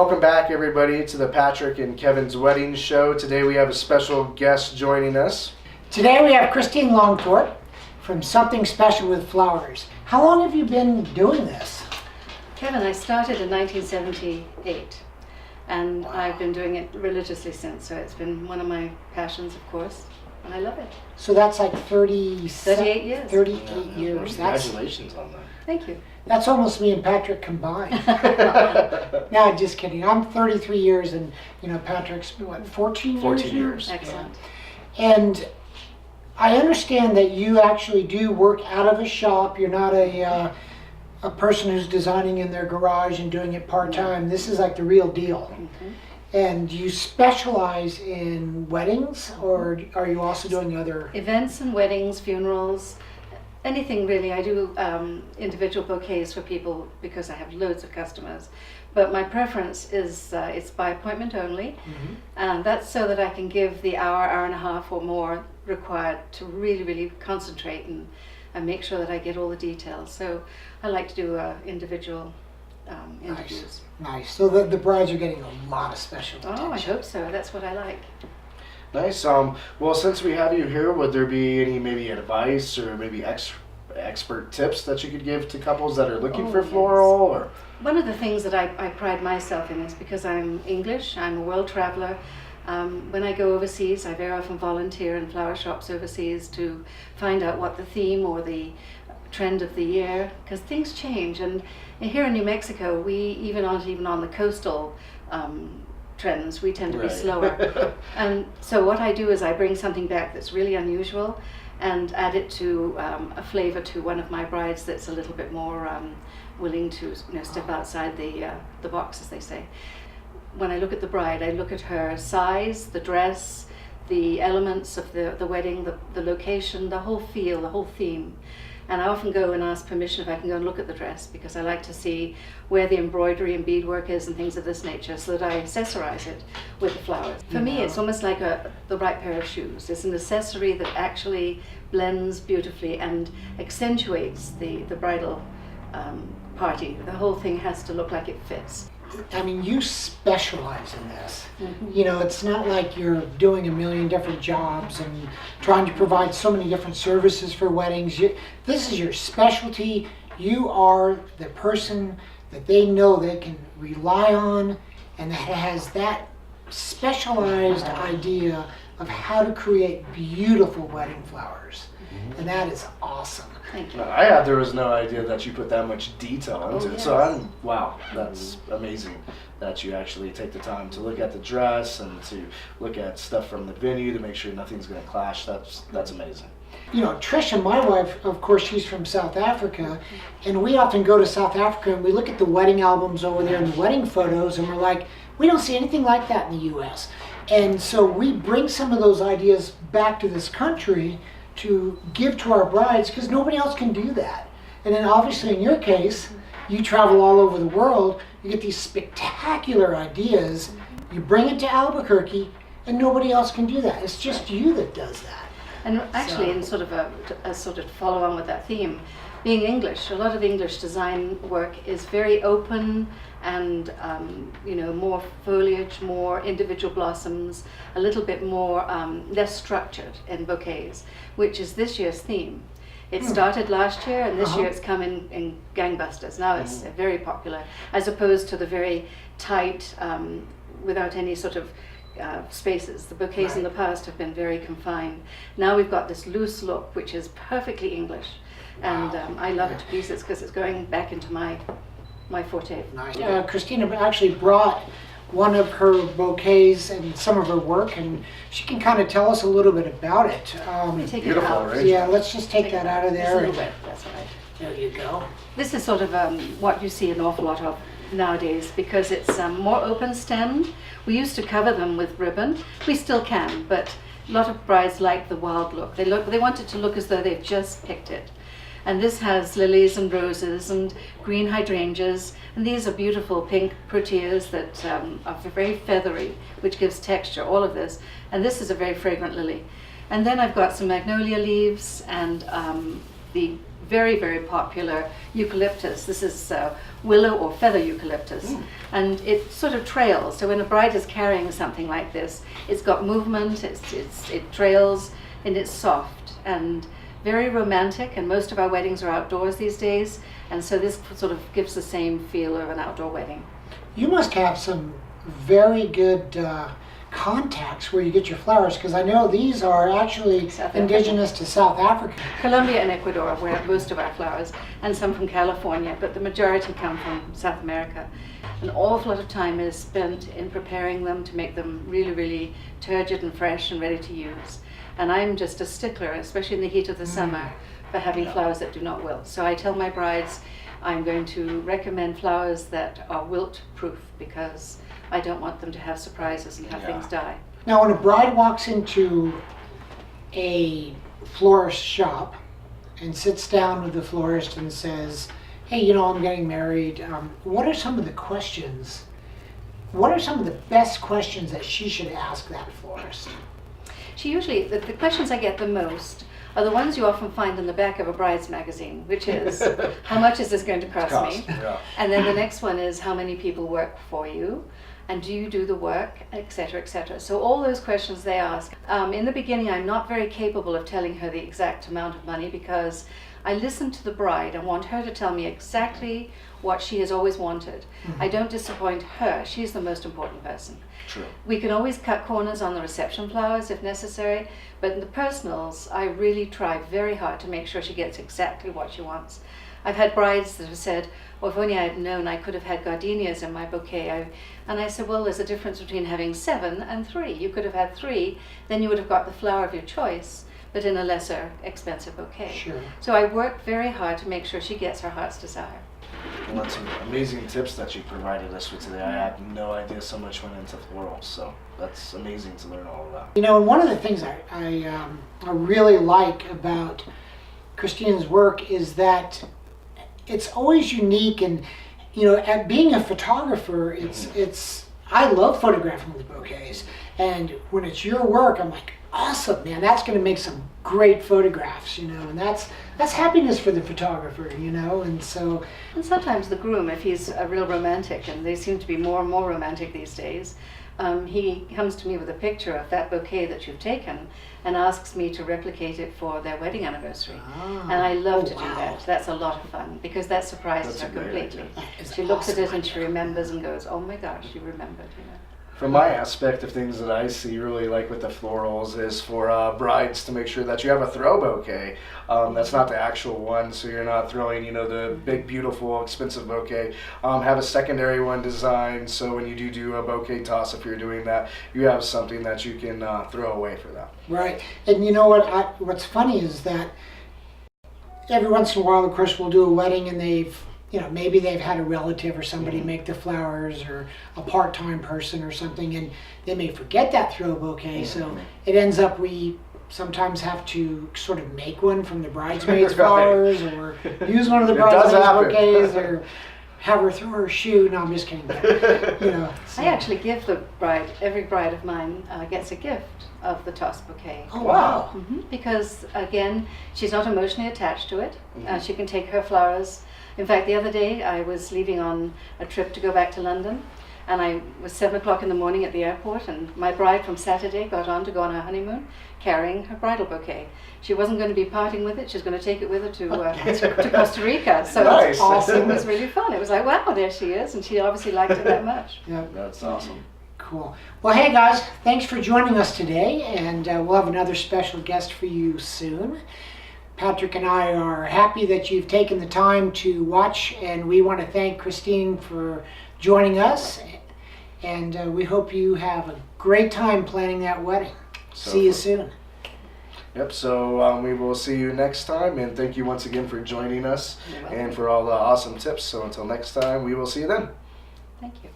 welcome back everybody to the Patrick and Kevin's Wedding Show. Today we have a special guest joining us. Today we have Christine Longthorp from Something Special with Flowers. How long have you been doing this? Kevin, I started in 1978 and I've been doing it religiously since, so it's been one of my passions, of course, and I love it. So that's like 38 years. 38 years. Congratulations on that. Thank you. That's almost me and Patrick combined. No, just kidding. I'm 33 years and, Patrick's, what, 14 years? 14 years. Excellent. And I understand that you actually do work out of a shop. You're not a person who's designing in their garage and doing it part-time. This is like the real deal. Mm-hmm. And you specialize in weddings, or are you also doing other? Events and weddings, funerals, anything really. I do individual bouquets for people because I have loads of customers. But my preference is it's by appointment only. Mm-hmm. And that's so that I can give the hour and a half or more required to really, really concentrate and make sure that I get all the details. So I like to do individual interviews. Nice. So the brides are getting a lot of special attention. Oh, I hope so. That's what I like. Nice. Well, since we have you here, would there be any maybe advice or maybe expert tips that you could give to couples that are looking for floral? Or one of the things that I pride myself in is because I'm English, I'm a world traveler. When I go overseas, I very often volunteer in flower shops overseas to find out what the theme or the trend of the year, because things change. And here in New Mexico, we even aren't even on the coastal trends. We tend to be slower. And so what I do is I bring something back that's really unusual and add it to a flavor to one of my brides that's a little bit more willing to step outside the box, as they say. When I look at the bride, I look at her size, the dress, the elements of the wedding, the location, the whole feel, the whole theme. And I often go and ask permission if I can go and look at the dress, because I like to see where the embroidery and beadwork is and things of this nature, so that I accessorize it with the flowers. For me, it's almost like the right pair of shoes. It's an accessory that actually blends beautifully and accentuates the bridal party. The whole thing has to look like it fits. I mean, you specialize in this. Mm-hmm. It's not like you're doing a million different jobs and trying to provide so many different services for weddings. This is your specialty. You are the person that they know they can rely on and that has that specialized idea of how to create beautiful wedding flowers. And that is awesome. Thank you. There was no idea that you put that much detail into it. Yes. So wow, that's amazing that you actually take the time to look at the dress and to look at stuff from the venue to make sure nothing's going to clash. That's amazing. Trisha, my wife, of course, she's from South Africa, and we often go to South Africa and we look at the wedding albums over there and the wedding photos, and we're like, we don't see anything like that in the U.S. And so we bring some of those ideas back to this country to give to our brides, because nobody else can do that. And then obviously in your case, you travel all over the world, you get these spectacular ideas, you bring it to Albuquerque, and nobody else can do that. It's just you that does that. And actually, in sort of a sort of follow on with that theme, being English, a lot of English design work is very open and more foliage, more individual blossoms, a little bit more less structured in bouquets, which is this year's theme. It started last year, and this year it's come in gangbusters. Now it's very popular, as opposed to the very tight, without any sort of spaces. The bouquets in the past have been very confined. Now we've got this loose look, which is perfectly English. And I love it to pieces because it's going back into my forte. Nice. Christina actually brought one of her bouquets and some of her work, and she can kind of tell us a little bit about it. Take Beautiful, it out. right? Yeah, let's just take that out of Just a there. little bit, that's right. There you go. This is sort of what you see an awful lot of nowadays, because it's more open stemmed. We used to cover them with ribbon. We still can, but a lot of brides like the wild look. They want it to look as though they've just picked it. And this has lilies and roses and green hydrangeas, and these are beautiful pink proteas that are very feathery, which gives texture, all of this. And this is a very fragrant lily. And then I've got some magnolia leaves and the very, very popular eucalyptus. This is willow or feather eucalyptus. And it sort of trails. So when a bride is carrying something like this, it's got movement, it trails, and it's soft and very romantic. And most of our weddings are outdoors these days. And so this sort of gives the same feel of an outdoor wedding. You must have some very good contacts where you get your flowers, because I know these are actually indigenous to South Africa. Colombia and Ecuador, where most of our flowers, and some from California, but the majority come from South America. An awful lot of time is spent in preparing them to make them really, really turgid and fresh and ready to use. And I'm just a stickler, especially in the heat of the summer, for having flowers that do not wilt. So I tell my brides I'm going to recommend flowers that are wilt proof, because I don't want them to have surprises and have things die. Now, when a bride walks into a florist shop and sits down with the florist and says, hey, you know, I'm getting married, what are some of the questions, what are some of the best questions that she should ask that florist? She usually, the questions I get the most are the ones you often find in the back of a bride's magazine, which is, how much is this going to cost me? Yeah. And then the next one is, how many people work for you? And do you do the work, etc., etc. So all those questions they ask. In the beginning, I'm not very capable of telling her the exact amount of money, because I listen to the bride and want her to tell me exactly what she has always wanted. I don't disappoint her. She's the most important person. True. We can always cut corners on the reception flowers if necessary, but in the personals, I really try very hard to make sure she gets exactly what she wants. I've had brides that have said, well, if only I had known I could have had gardenias in my bouquet. And I said, well, there's a difference between having 7 and 3. You could have had 3, then you would have got the flower of your choice, but in a lesser expensive bouquet. Sure. So I work very hard to make sure she gets her heart's desire. Well, that's some amazing tips that you provided us with today. I had no idea so much went into florals, so that's amazing to learn all of that. You know, and one of the things I really like about Christine's work is that it's always unique, and you know, at being a photographer, it's I love photographing with bouquets, and when it's your work, I'm like, awesome, man, that's going to make some great photographs, you know, and that's happiness for the photographer, you know, and so. And sometimes the groom, if he's a real romantic, and they seem to be more and more romantic these days, he comes to me with a picture of that bouquet that you've taken and asks me to replicate it for their wedding anniversary. And I love to do that. That's a lot of fun, because that surprises her completely. She looks at it and she remembers and goes, oh my gosh, you remembered, you know. From my aspect of things that I see really like with the florals is for brides to make sure that you have a throw bouquet. That's not the actual one, so you're not throwing, you know, the big, beautiful, expensive bouquet. Have a secondary one designed, so when you do a bouquet toss, if you're doing that, you have something that you can throw away for that. Right, and you know what? What's funny is that every once in a while, of course, we'll do a wedding and maybe they've had a relative or somebody make the flowers, or a part-time person or something, and they may forget that throw bouquet, so it ends up we sometimes have to sort of make one from the bridesmaids' flowers, or use one of the bridesmaids' bouquets, or have her throw her shoe. No, I'm just kidding. But, you know, so. I actually give the bride, every bride of mine gets a gift of the tossed bouquet. Oh, wow. Because, again, she's not emotionally attached to it. She can take her flowers. In fact, the other day I was leaving on a trip to go back to London, and I was 7 o'clock in the morning at the airport, and my bride from Saturday got on to go on her honeymoon carrying her bridal bouquet. She wasn't going to be parting with it. She was going to take it with her to Costa Rica. So Nice. It's awesome. It was really fun. It was like, wow, there she is, and she obviously liked it that much. Yeah. That's awesome. Cool. Well, hey guys, thanks for joining us today, and we'll have another special guest for you soon. Patrick and I are happy that you've taken the time to watch, and we want to thank Christine for joining us, and we hope you have a great time planning that wedding. See you soon. Yep, so we will see you next time, and thank you once again for joining us and for all the awesome tips. So until next time, we will see you then. Thank you.